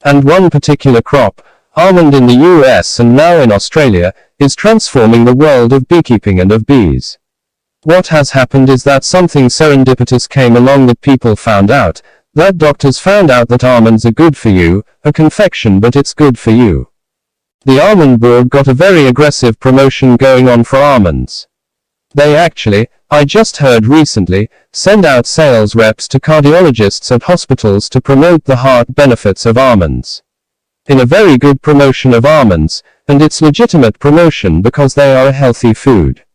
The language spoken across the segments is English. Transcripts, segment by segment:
And one particular crop, almond in the US and now in Australia, is transforming the world of beekeeping and of bees. What has happened is that something serendipitous came along that people found out, that doctors found out that almonds are good for you, a confection but it's good for you. The almond board got a very aggressive promotion going on for almonds. They actually, I just heard recently, send out sales reps to cardiologists at hospitals to promote the heart benefits of almonds. In a very good promotion of almonds, and it's legitimate promotion because they are a healthy food.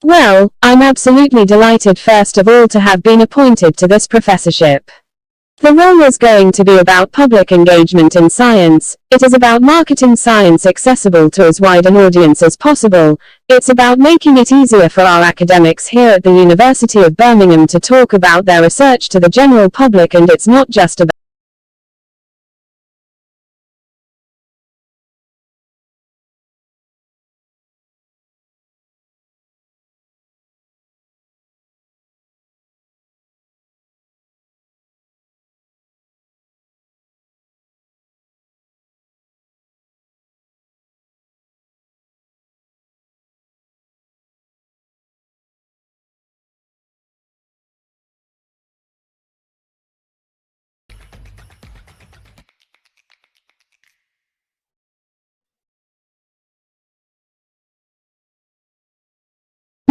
Well, I'm absolutely delighted first of all to have been appointed to this professorship. The role is going to be about public engagement in science. It is about marketing science accessible to as wide an audience as possible. It's about making it easier for our academics here at the University of Birmingham to talk about their research to the general public, and it's not just about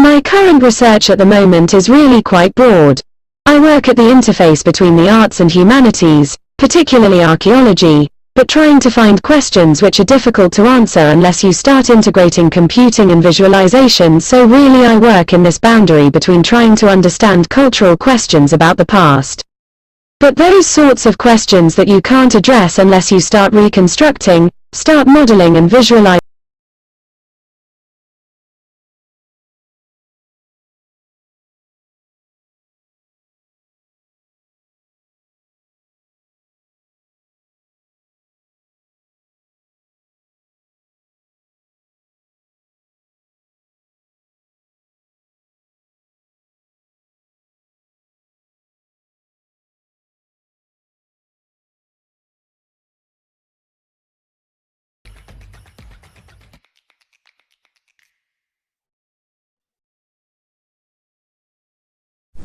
My current research at the moment is really quite broad. I work at the interface between the arts and humanities, particularly archaeology, but trying to find questions which are difficult to answer unless you start integrating computing and visualization, so really I work in this boundary between trying to understand cultural questions about the past. But those sorts of questions that you can't address unless you start reconstructing, start modeling and visualizing.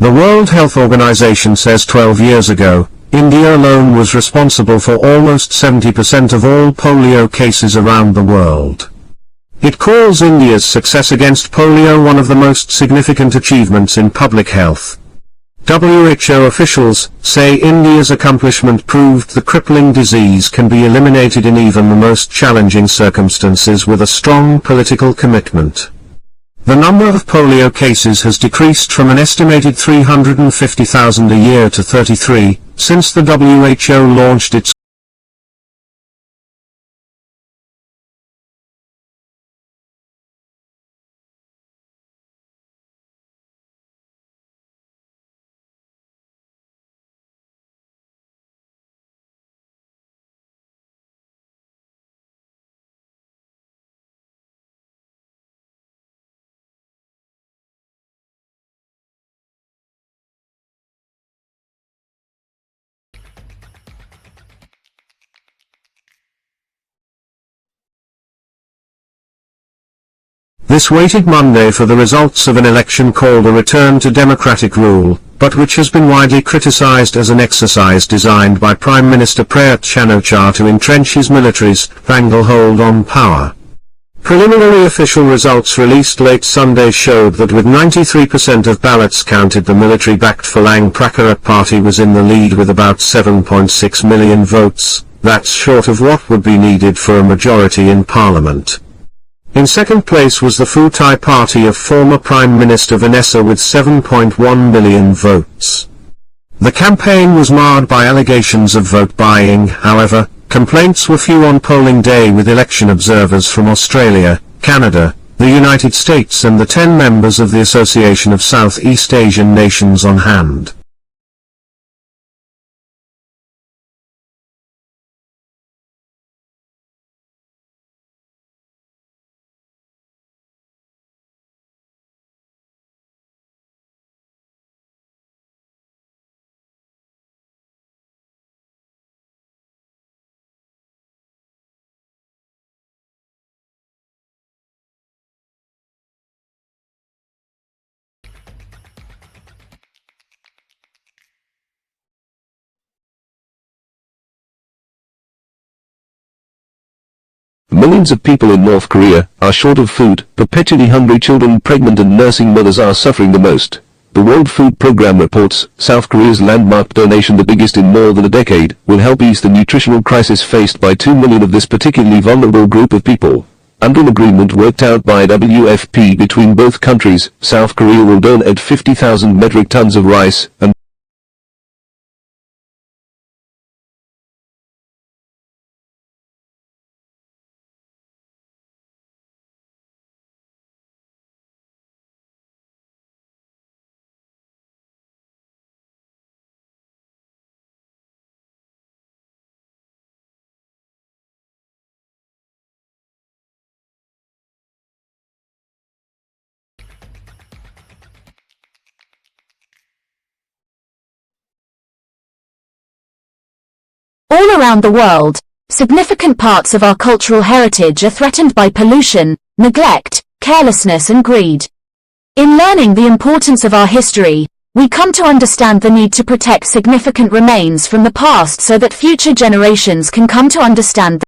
The World Health Organization says 12 years ago, India alone was responsible for almost 70% of all polio cases around the world. It calls India's success against polio one of the most significant achievements in public health. WHO officials say India's accomplishment proved the crippling disease can be eliminated in even the most challenging circumstances with a strong political commitment. The number of polio cases has decreased from an estimated 350,000 a year to 33, since the WHO launched its This waited Monday for the results of an election called a return to democratic rule, but which has been widely criticized as an exercise designed by Prime Minister Prayut Chan-o-cha to entrench his military's stranglehold on power. Preliminary official results released late Sunday showed that with 93% of ballots counted, the military-backed Phalang Pracharat party was in the lead with about 7.6 million votes. That's short of what would be needed for a majority in parliament. In second place was the Futai party of former Prime Minister Vanessa with 7.1 million votes. The campaign was marred by allegations of vote buying. However, complaints were few on polling day, with election observers from Australia, Canada, the United States and the 10 members of the Association of Southeast Asian Nations on hand. Millions of people in North Korea are short of food. Perpetually hungry children, pregnant and nursing mothers are suffering the most. The World Food Programme reports South Korea's landmark donation, the biggest in more than a decade, will help ease the nutritional crisis faced by 2 million of this particularly vulnerable group of people. Under an agreement worked out by WFP between both countries, South Korea will donate 50,000 metric tons of rice and All around the world, significant parts of our cultural heritage are threatened by pollution, neglect, carelessness and greed. In learning the importance of our history, we come to understand the need to protect significant remains from the past so that future generations can come to understand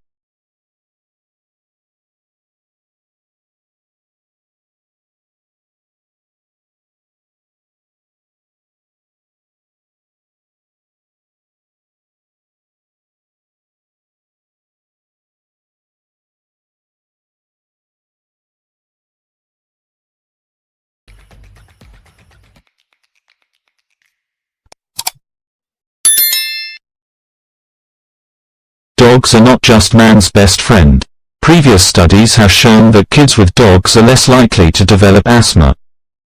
Dogs are not just man's best friend. Previous studies have shown that kids with dogs are less likely to develop asthma.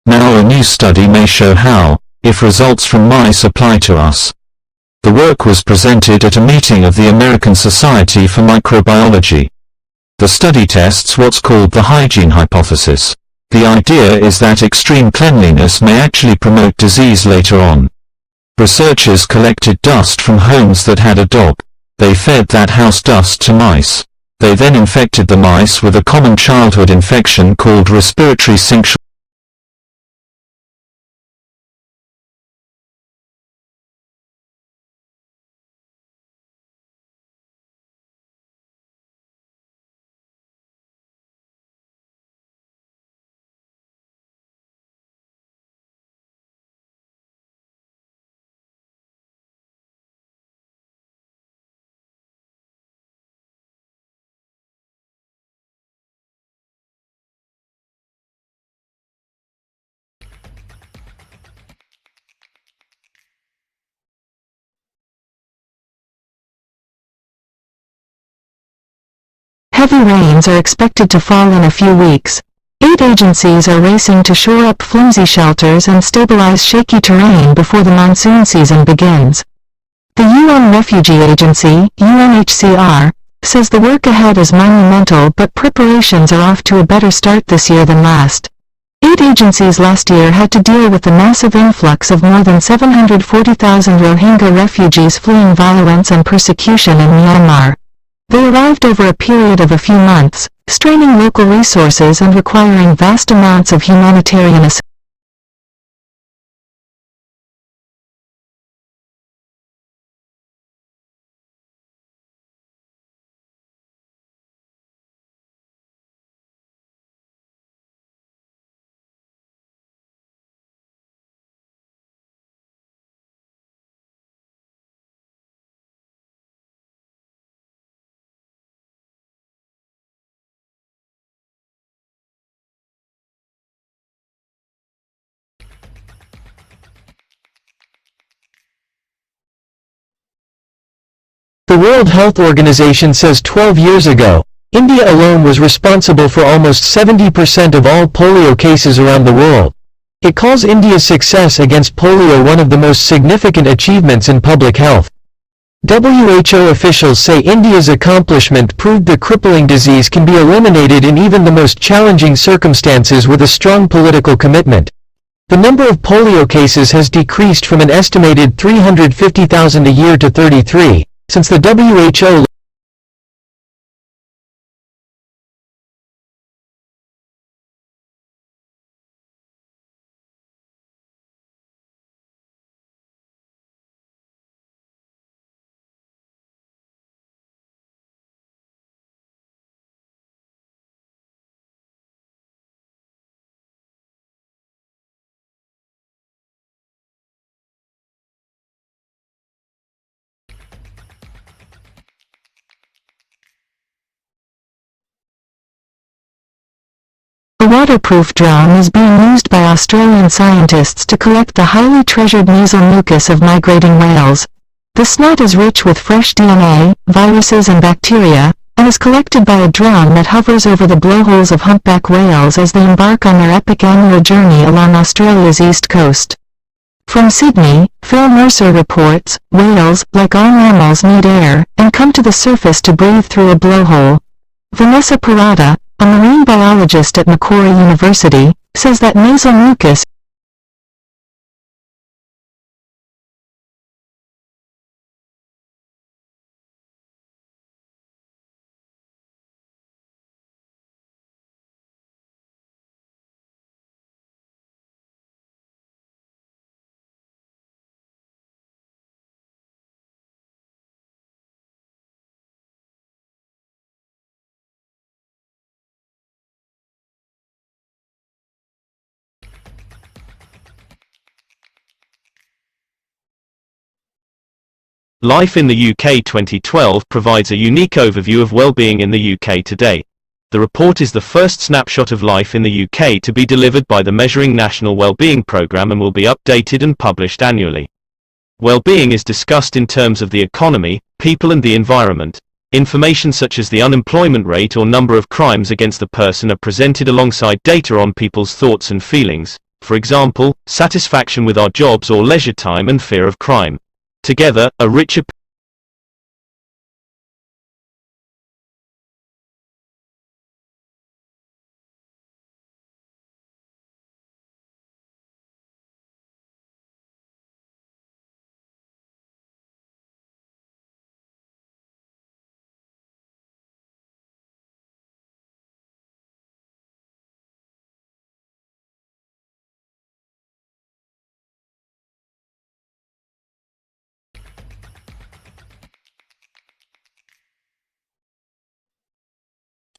Now a new study may show how, if results from mice apply to us. The work was presented at a meeting of the American Society for Microbiology. The study tests what's called the hygiene hypothesis. The idea is that extreme cleanliness may actually promote disease later on. Researchers collected dust from homes that had a dog. They fed that house dust to mice. They then infected the mice with a common childhood infection called respiratory syncytial. Heavy rains are expected to fall in a few weeks. 8 agencies are racing to shore up flimsy shelters and stabilize shaky terrain before the monsoon season begins. The UN Refugee Agency, UNHCR, says the work ahead is monumental, but preparations are off to a better start this year than last. 8 agencies last year had to deal with the massive influx of more than 740,000 Rohingya refugees fleeing violence and persecution in Myanmar. They arrived over a period of a few months, straining local resources and requiring vast amounts of humanitarian assistance. The World Health Organization says 12 years ago, India alone was responsible for almost 70% of all polio cases around the world. It calls India's success against polio one of the most significant achievements in public health. WHO officials say India's accomplishment proved the crippling disease can be eliminated in even the most challenging circumstances with a strong political commitment. The number of polio cases has decreased from an estimated 350,000 a year to 33, since the WHO A waterproof drone is being used by Australian scientists to collect the highly treasured nasal mucus of migrating whales. The snot is rich with fresh DNA, viruses and bacteria, and is collected by a drone that hovers over the blowholes of humpback whales as they embark on their epic annual journey along Australia's east coast. From Sydney, Phil Mercer reports, whales, like all mammals, need air, and come to the surface to breathe through a blowhole. Vanessa Parada, a marine biologist at Macquarie University, says that nasal mucus Life in the UK 2012 provides a unique overview of well-being in the UK today. The report is the first snapshot of life in the UK to be delivered by the Measuring National Wellbeing Programme and will be updated and published annually. Well-being is discussed in terms of the economy, people and the environment. Information such as the unemployment rate or number of crimes against the person are presented alongside data on people's thoughts and feelings, for example, satisfaction with our jobs or leisure time and fear of crime. Together, a richer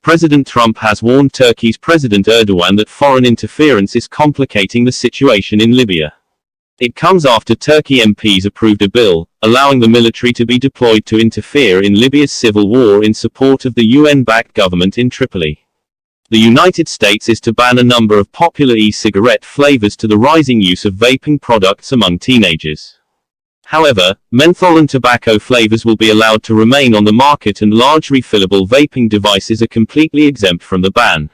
President Trump has warned Turkey's President Erdogan that foreign interference is complicating the situation in Libya. It comes after Turkey MPs approved a bill, allowing the military to be deployed to interfere in Libya's civil war in support of the UN-backed government in Tripoli. The United States is to ban a number of popular e-cigarette flavors to the rising use of vaping products among teenagers. However, menthol and tobacco flavors will be allowed to remain on the market and large refillable vaping devices are completely exempt from the ban.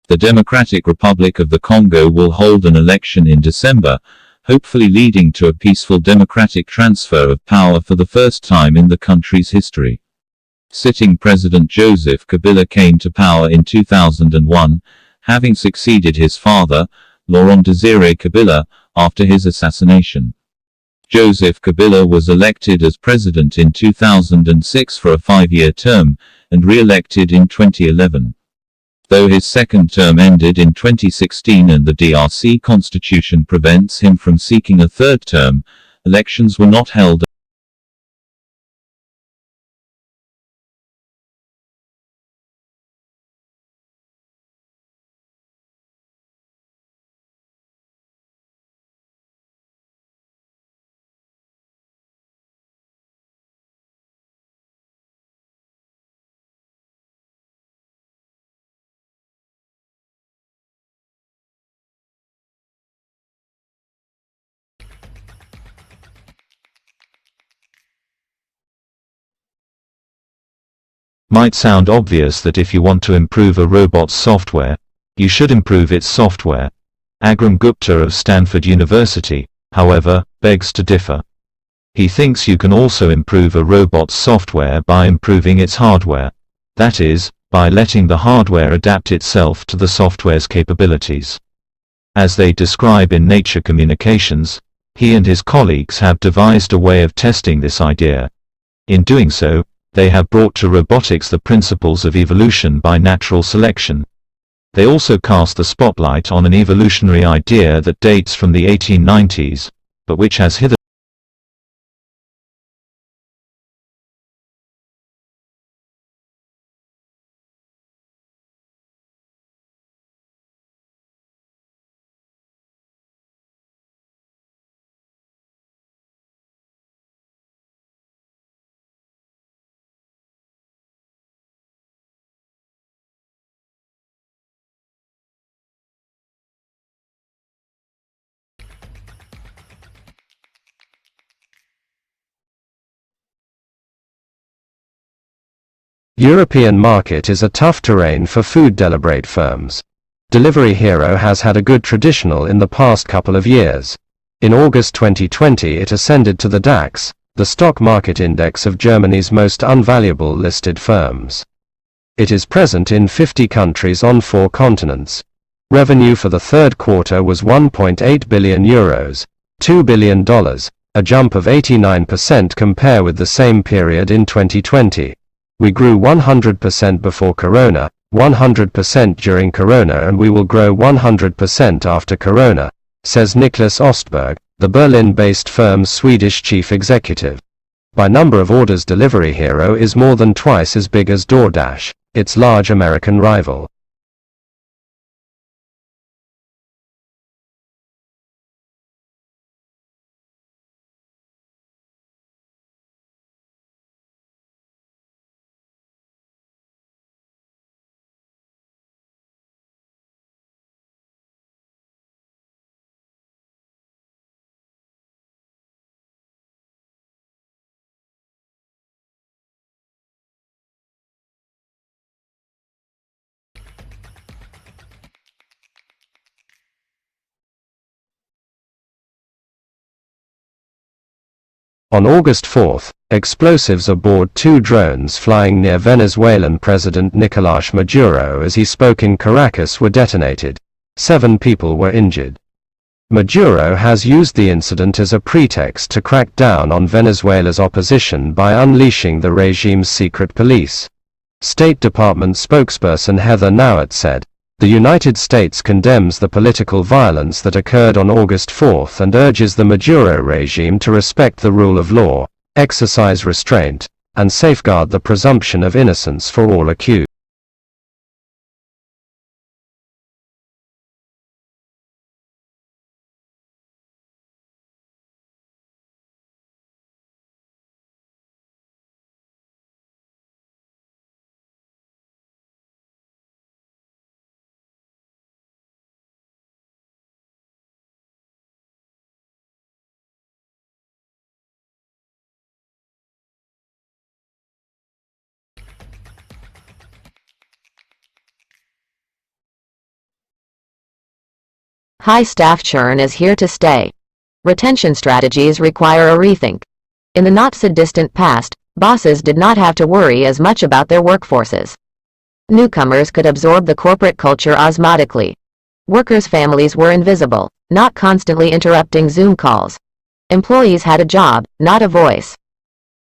The Democratic Republic of the Congo will hold an election in December, hopefully leading to a peaceful democratic transfer of power for the first time in the country's history. Sitting President Joseph Kabila came to power in 2001, having succeeded his father, Laurent Désiré Kabila, after his assassination. Joseph Kabila was elected as president in 2006 for a 5-year term, and re-elected in 2011. Though his second term ended in 2016 and the DRC constitution prevents him from seeking a third term, elections were not held. Might sound obvious that if you want to improve a robot's software, you should improve its software. Agram Gupta of Stanford University, however, begs to differ. He thinks you can also improve a robot's software by improving its hardware. That is, by letting the hardware adapt itself to the software's capabilities. As they describe in Nature Communications, he and his colleagues have devised a way of testing this idea. In doing so, they have brought to robotics the principles of evolution by natural selection. They also cast the spotlight on an evolutionary idea that dates from the 1890s, but which has hitherto European market is a tough terrain for food delivery firms. Delivery Hero has had a good traditional in the past couple of years. In August 2020 it ascended to the DAX, the stock market index of Germany's most unvaluable listed firms. It is present in 50 countries on 4 continents. Revenue for the third quarter was €1.8 billion, $2 billion, a jump of 89% compared with the same period in 2020. We grew 100% before Corona, 100% during Corona, and we will grow 100% after Corona, says Niklas Ostberg, the Berlin-based firm's Swedish chief executive. By number of orders, Delivery Hero is more than twice as big as DoorDash, its large American rival. On August 4, explosives aboard 2 drones flying near Venezuelan President Nicolás Maduro as he spoke in Caracas were detonated. 7 people were injured. Maduro has used the incident as a pretext to crack down on Venezuela's opposition by unleashing the regime's secret police. State Department spokesperson Heather Nauert said, "The United States condemns the political violence that occurred on August 4 and urges the Maduro regime to respect the rule of law, exercise restraint, and safeguard the presumption of innocence for all accused." High staff churn is here to stay. Retention strategies require a rethink. In the not-so-distant past, bosses did not have to worry as much about their workforces. Newcomers could absorb the corporate culture osmotically. Workers' families were invisible, not constantly interrupting Zoom calls. Employees had a job, not a voice.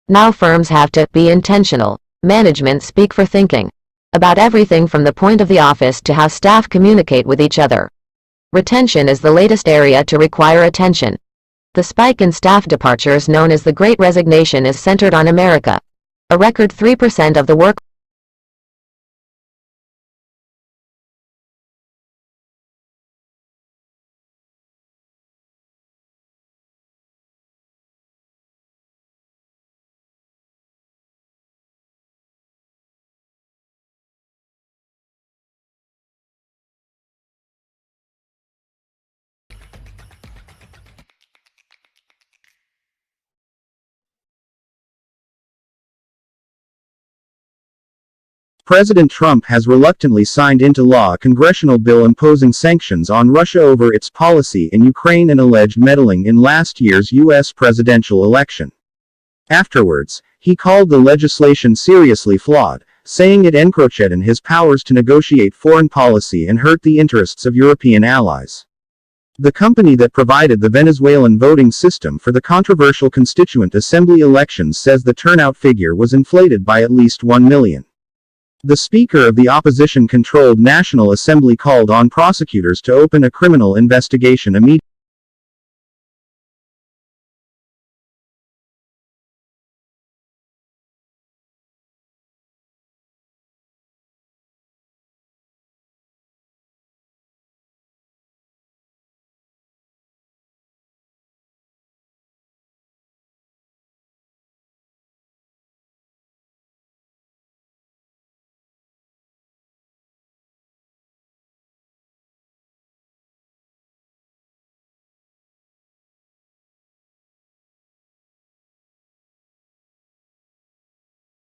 Now firms have to be intentional. Management speak for thinking. About everything from the point of the office to how staff communicate with each other. Retention is the latest area to require attention. The spike in staff departures known as the Great Resignation is centered on America. A record 3% of the work President Trump has reluctantly signed into law a congressional bill imposing sanctions on Russia over its policy in Ukraine and alleged meddling in last year's U.S. presidential election. Afterwards, he called the legislation seriously flawed, saying it encroached in his powers to negotiate foreign policy and hurt the interests of European allies. The company that provided the Venezuelan voting system for the controversial Constituent Assembly elections says the turnout figure was inflated by at least 1 million. The Speaker of the opposition-controlled National Assembly called on prosecutors to open a criminal investigation immediately.